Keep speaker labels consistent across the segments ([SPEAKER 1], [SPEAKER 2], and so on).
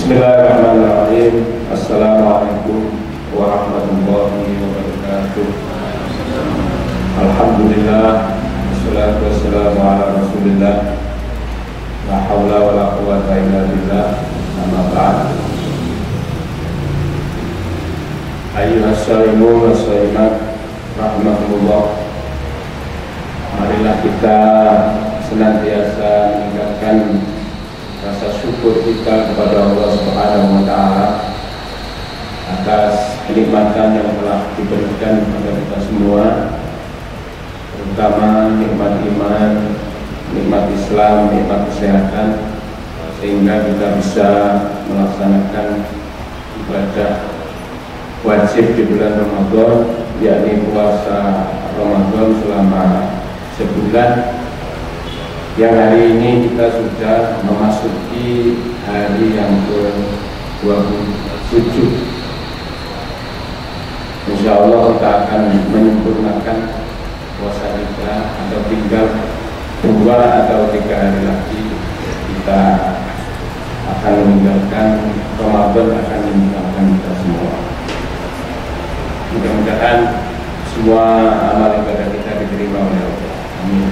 [SPEAKER 1] Bismillahirrahmanirrahim. Assalamualaikum warahmatullahi wabarakatuh. Alhamdulillah, wassalatu wassalamu ala rasulillah, la hawla wa la quwwata illa billah, amma ba'd. Ayyuhas shaimun was shaimat rahmatullah, marilah kita senantiasa meningkatkan rasa syukur kita kepada Allah Subhanahu wa Ta'ala atas kenikmatan yang telah diberikan kepada kita semua, terutama nikmat iman, nikmat Islam, nikmat kesehatan, sehingga kita bisa melaksanakan ibadah wajib di bulan Ramadan, yakni puasa Ramadan selama sebulan. Yang hari ini kita sudah memasuki hari yang ke-27. Insya Allah kita akan menyempurnakan puasa kita, atau tinggal 2 atau 3 hari lagi kita akan meninggalkan Ramadan, akan meninggalkan kita semua. Mudah-mudahan semua amal ibadah kita diterima oleh Allah. Amin.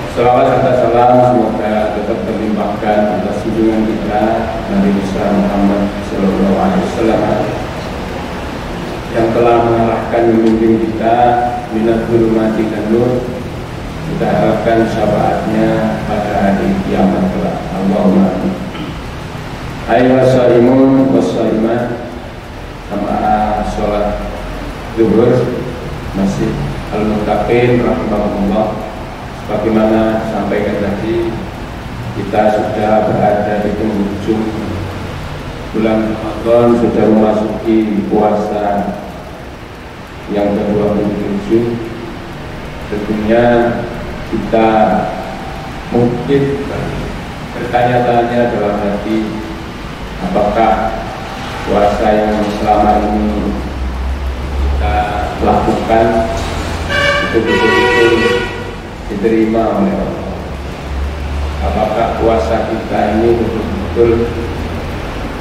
[SPEAKER 1] Salawat serta salam semoga tetap terlimpahkan atas junjungan kita Nabi besar Muhammad Sallallahu Alaihi Wasallam yang telah mengarahkan membimbing kita minat zulumati dan nur. Kita harapkan syafaatnya pada hari kiamat kelak. Allahumma amin. Ayyuhas shaimun was shaimat, jamaah sholat zuhur Masjid Al-Muttaqin rahimahumullah. Bagaimana sampaikan tadi, kita sudah berada di penghujung bulan Ramadan, sudah memasuki puasa yang ke-27. Tentunya kita mungkin bertanya-tanya dalam hati, apakah puasa yang selama ini kita lakukan itu betul-betul diterima oleh Allah? Apakah puasa kita ini betul-betul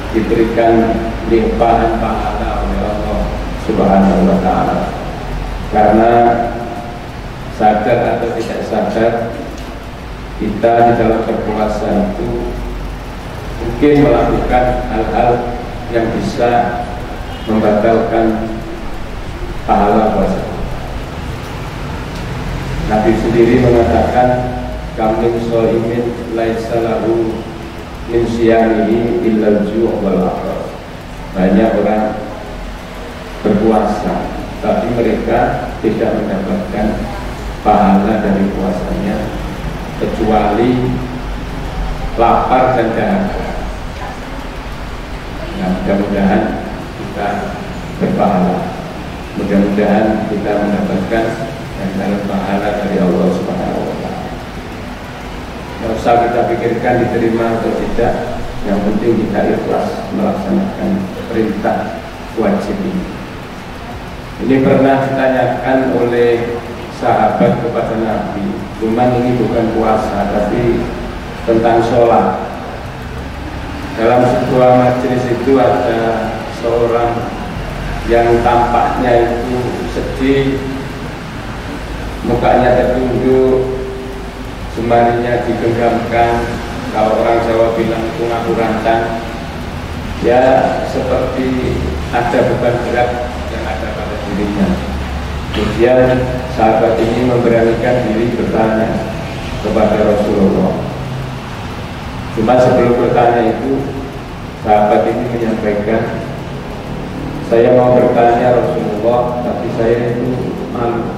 [SPEAKER 1] diberikan limpahan pahala oleh Allah Subhanahu wa Ta'ala? Karena sadar atau tidak sadar, kita di dalam berpuasa itu mungkin melakukan hal-hal yang bisa membatalkan pahala puasa. Nabi sendiri mengatakan, kamin shaimin laisa lahu min siyamihi illa al-ju' wal 'athas. Banyak orang berpuasa tapi mereka tidak mendapatkan pahala dari puasanya kecuali lapar dan dahaga. Nah, mudah-mudahan kita berpahala, mudah-mudahan kita mendapatkan dan dalam pahala dari Allah Subhanahu wa Ta'ala. Tidak usah kita pikirkan diterima atau tidak, yang penting kita ikhlas melaksanakan perintah wajib ini. Ini pernah ditanyakan oleh sahabat kepada Nabi, cuman ini bukan puasa tapi tentang sholat. Dalam sebuah majelis itu ada seorang yang tampaknya itu sedih, mukanya tertunduk, jemarinya digenggamkan. Kalau orang Jawa bilang itu ngaku rantang, ya seperti ada beban berat yang ada pada dirinya. Kemudian sahabat ini memberanikan diri bertanya kepada Rasulullah. Cuma sebelum bertanya itu, sahabat ini menyampaikan, saya mau bertanya Rasulullah, tapi saya itu malu.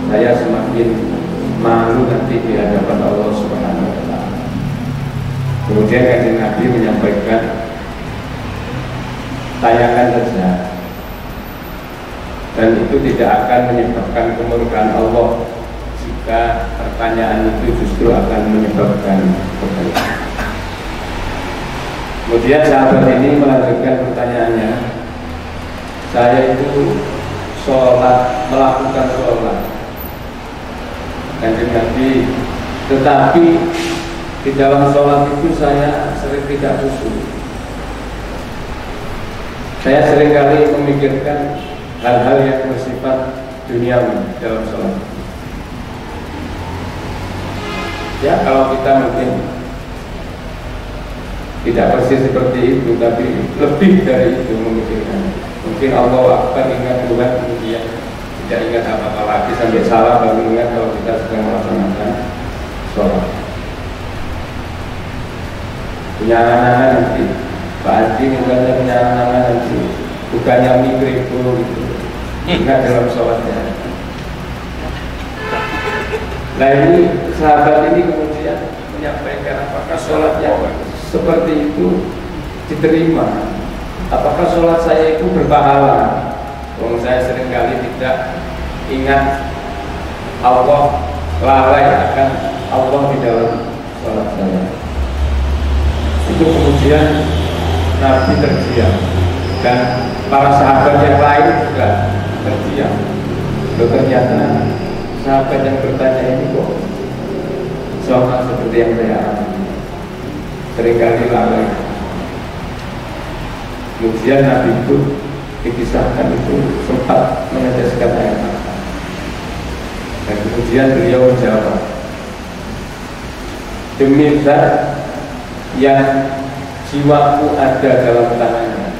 [SPEAKER 1] Saya semakin malu nanti di hadapan Allah Subhanahu wa Ta'ala. Kemudian Kanjeng Nabi menyampaikan, tanyakan saja, dan itu tidak akan menyebabkan kemurkaan Allah jika pertanyaan itu justru akan menyebabkan kebaikan. Kemudian sahabat ini melanjutkan pertanyaannya, saya itu sholat, melakukan sholat Kanjeng Nabi, tetapi di dalam sholat itu saya sering tidak khusyuk. Saya seringkali memikirkan hal-hal yang bersifat duniawi dalam sholat. Ya, kalau kita mungkin tidak persis seperti itu, tapi lebih dari itu memikirkan. Mungkin Allah Akbar ingat Tuhan, kemudian tidak ingat apa-apa lagi sampai salah baru ingat kalau kita sedang melaksanakan sholat. Punya anak-anak nanti, Pak Haji misalnya punya anak-anak nanti, bukannya mikriku gitu, ingat dalam sholatnya. Nah ini sahabat ini kemudian menyampaikan apakah sholat yang seperti itu diterima, apakah sholat saya itu berpahala. Kalau saya seringkali tidak ingat Allah, lalai akan Allah di dalam sholat saya. Itu kemudian Nabi terdiam dan para sahabat yang lain juga terdiam. Loh, ternyata sahabat yang bertanya ini kok sama seperti yang saya alami, seringkali lalai. Kemudian Nabi itu dikisahkan itu sempat meneteskan air mata, dan kemudian beliau menjawab, demi zat yang jiwaku ada dalam tangannya,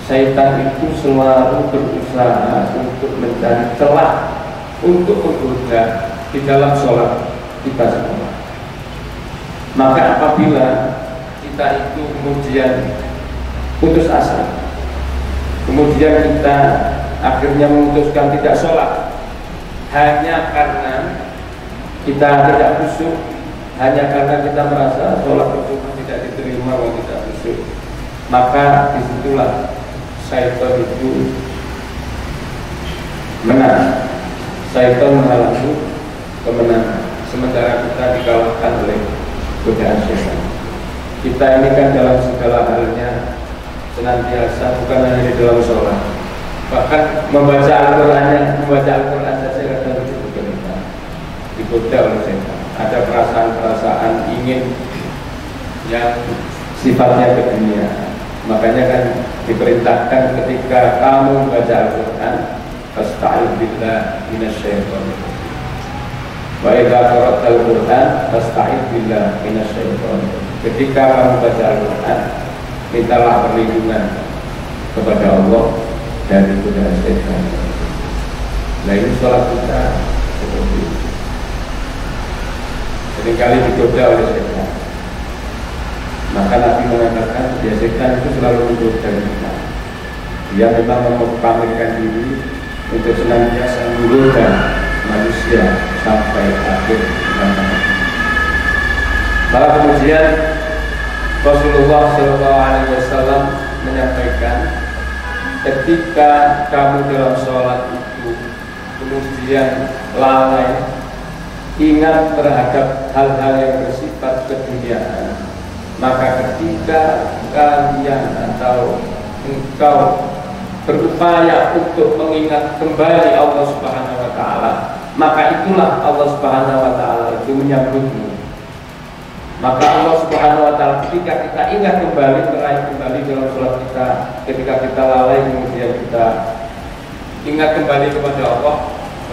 [SPEAKER 1] syaitan itu selalu berusaha untuk mencari celah untuk menggoda di dalam sholat kita semua. Maka apabila kita itu kemudian putus asa, kemudian kita akhirnya memutuskan tidak sholat hanya karena kita tidak khusyuk, hanya karena kita merasa sholat itu tidak diterima kalau tidak khusyuk, maka disitulah syaitan itu menang. Syaitan menghalangi kemenangan, sementara kita dikalahkan oleh godaan syaitan. Kita ini kan dalam segala halnya senantiasa, bukan hanya di dalam sholat, bahkan membaca Al-Quran saja kadang kita digoda oleh syaitan. Ada perasaan-perasaan ingin yang sifatnya ke dunia. Makanya kan diperintahkan ketika kamu membaca Al-Quran, fasta'idz billah minasyaitonir rajim. Wa idza qara'tal Qur'an fasta'idz billah minasyaitonir rajim. Ketika kamu baca Al-Quran, mintalah perlindungan kepada Allah dari godaan syaitan. Nah ini sholat kita seperti itu. Seringkali digoda oleh syaitan. Maka Nabi mengatakan, ya syaitan itu selalu menggoda kita. Dia memang memamerkan diri untuk senantiasa menggoda manusia sampai akhir zaman. Maka kemudian Rasulullah SAW menyampaikan, ketika kamu dalam sholat itu kemudian lalai, ingat terhadap hal-hal yang bersifat keduniaan, maka ketika kalian atau engkau berupaya untuk mengingat kembali Allah Subhanahu wa Ta'ala, maka itulah Allah Subhanahu wa Ta'ala itu menyambutmu. Maka Allah Subhanahu wa Ta'ala ketika kita ingat kembali, meraih kembali dalam sholat kita, ketika kita lalai kemudian kita ingat kembali kepada Allah,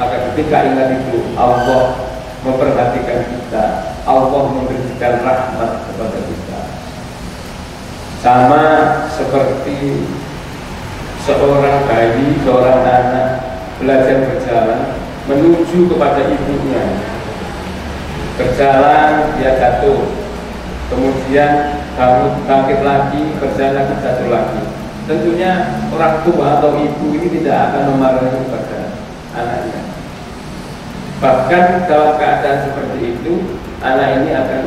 [SPEAKER 1] maka ketika ingat itu Allah memperhatikan kita, Allah memberikan rahmat kepada kita. Sama seperti seorang bayi, seorang anak belajar berjalan menuju kepada ibunya. Berjalan, dia jatuh, kemudian bangkit lagi, berjalan lagi, jatuh lagi. Tentunya orang tua atau ibu ini tidak akan memarahi kepada anaknya. Bahkan dalam keadaan seperti itu, anak ini akan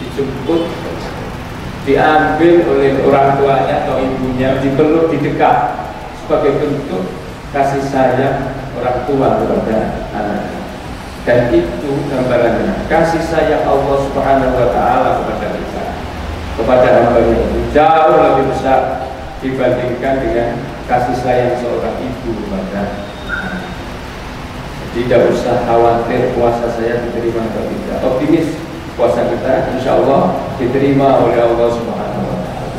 [SPEAKER 1] dijemput, diambil oleh orang tuanya atau ibunya, dipeluk, didekat sebagai bentuk kasih sayang orang tua kepada anaknya. Dan itu gambarannya kasih sayang Allah Subhanahu wa Ta'ala kepada kita, kepada hamba-Nya itu jauh lebih besar dibandingkan dengan kasih sayang seorang ibu kepada anak. Tidak usah khawatir puasa saya diterima atau tidak. Optimis puasa kita insya Allah diterima oleh Allah Subhanahu wa Ta'ala.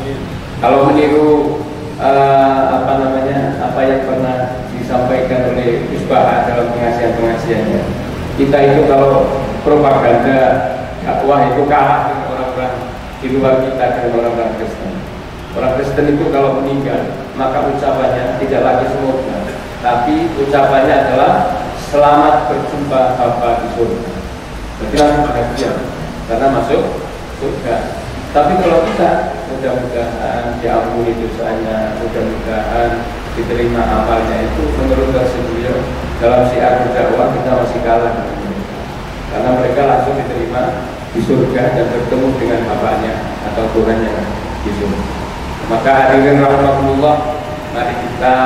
[SPEAKER 1] Kalau meniru apa yang pernah disampaikan oleh Gus Baha dalam pengajian-pengajiannya, kita itu kalau propaganda dakwah itu kalah dengan orang-orang di luar kita, dengan orang-orang Kristen. Orang Kristen itu kalau meninggal maka ucapannya tidak lagi semoga, tapi ucapannya adalah selamat berjumpa Bapa di surga. Berarti langsung bahagia karena masuk surga. Tapi kalau kita mudah-mudahan diampuni dosanya, mudah-mudahan diterima amalnya, itu menurut versi beliau dalam syiar berdakwah kita masih kalah dengan mereka. Karena mereka langsung diterima di surga dan bertemu dengan Bapaknya atau Tuhannya di surga. Maka hadirin rahmatullah, mari kita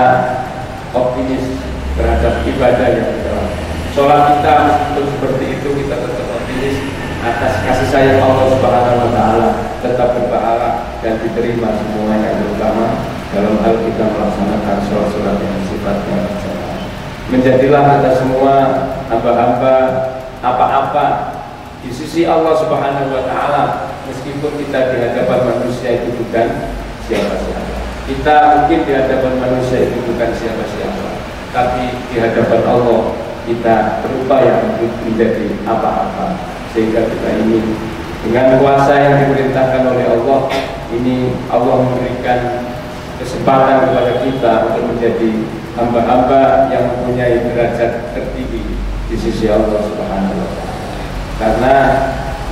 [SPEAKER 1] optimis terhadap ibadah yang kita lakukan. Sholat kita meskipun seperti itu, kita tetap optimis atas kasih sayang Allah Subhanahu wa Ta'ala, tetap berpahala dan diterima semuanya, terutama dalam hal kita melaksanakan sholat-sholat yang sifatnya berjamaah. Menjadilah kita semua hamba-hamba apa-apa di sisi Allah Subhanahu wa Ta'ala, meskipun kita di hadapan manusia itu bukan siapa-siapa. Kita mungkin di hadapan manusia itu bukan siapa-siapa, tapi di hadapan Allah kita berupaya untuk menjadi apa-apa. Sehingga kita ini dengan kuasa yang diperintahkan oleh Allah ini, Allah memberikan kesempatan kepada kita untuk menjadi hamba-hamba yang mempunyai derajat tertinggi di sisi Allah Subhanahu wa Ta'ala. Karena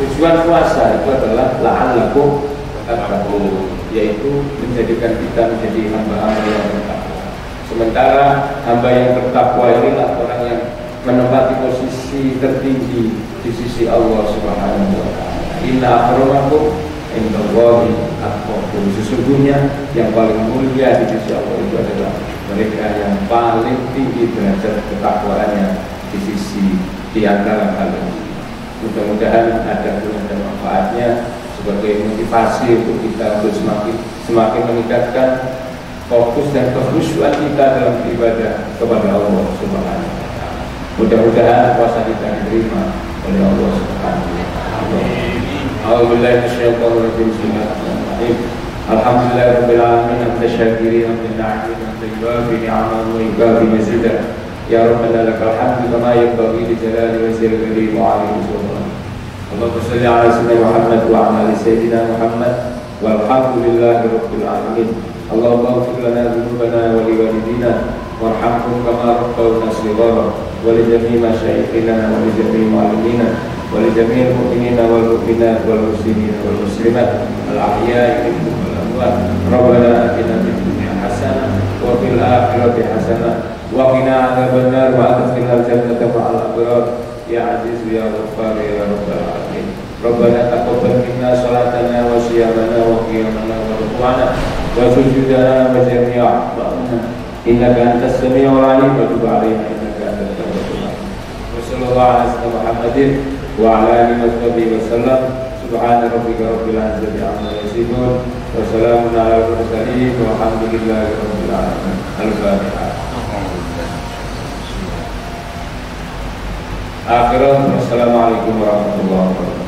[SPEAKER 1] tujuan puasa itu adalah la'allakum tattaqun, yaitu menjadikan kita menjadi hamba-hamba yang bertakwa. Sementara hamba yang bertakwa inilah orang yang menempati posisi tertinggi di sisi Allah Subhanahu wa Ta'ala. Inna akramakum indallahi atqakum. Sesungguhnya yang paling mulia di sisi Allah itu adalah mereka yang paling tinggi derajat ketakwaannya di sisi di antara kalian. Mudah-mudahan ada guna dan manfaatnya sebagai motivasi untuk kita untuk semakin meningkatkan fokus dan kekhusyuan kita dalam beribadah kepada Allah Subhanahu wa Ta'ala. Mudah-mudahan puasa kita diterima oleh Allah Subhanahu wa Ta'ala. A'udzubillahi minasyaitonir rajim. Bismillahirrahmanirrahim. Alhamdulillahirabbil alamin, hamdan syakirin, hamdan na'imin, hamdan yuwafi ni'amahu wa yukafi mazidah. Ya Rabbana lakal hamdu kama yanbaghi li jalali wajhika karim wa 'azimi sultanik. Allahumma shalli 'ala sayyidina Muhammad wa 'ala ali sayyidina Muhammad walhamdulillahi rabbil alamin. Allahumma ighfir lana dhunubana wa liwalidina warhamhum kama rabbawna shighara wa li jami'i masyayikhina wa li jami'i mu'allimina wa li jami'il mu'minina wal mu'minat wal muslimina wal muslimat al ahya'i minhum wal amwat. Rabbana atina fid dunya hasanah wa fil akhirati hasanah wa qina adzabannar wa adkhilnal jannata ma'al abrar ya aziz ya ghaffar ya rabbal alamin. Rabbana taqabbal minna salatana wa siyamana wa qiyamana wa ruku'ana wa sujudana wa jami'a a'malana innaka antas sami'ul 'alim wa tub 'alaina innaka antat tawwabur rahim. Wa sallallahu ala sayyidina Muhammadin wa ala alihi wa sahbihi wa sallam. Subhana rabbika rabbil 'izzati 'amma yasifun wa salamun 'alal mursalin walhamdulillahi rabbil alamin. Al-Fatihah. Akhirnya, wassalamualaikum warahmatullahi wabarakatuh.